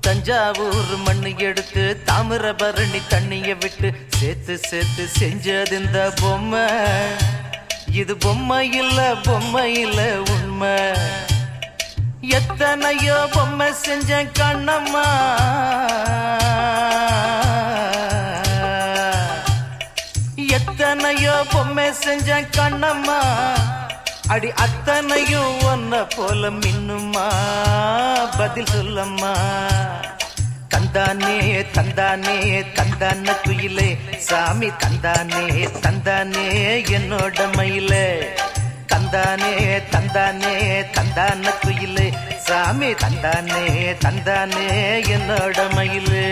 தஞ்சாவூர் மண்ணு எடுத்து தாமிரபரணி தண்ணிய விட்டு சேர்த்து சேர்த்து செஞ்சது இந்த பொம்மை. இது பொம்மை இல்ல உண்மை. எத்தனையோ பொம்மை செஞ்ச கண்ணம்மா, எத்தனையோ பொம்மை செஞ்ச கண்ணம்மா. அடி அத்தனையும் ஒன்ன போல மின்னுமா, பதில் சொல்லம்மா. தந்தானே தந்தானே தந்தான குயிலே, சாமி தந்தானே தந்தானே என்னோட மயிலே. தந்தானே தந்தானே தந்தான குயிலே, சாமி தந்தானே தந்தானே என்னோட மயிலே.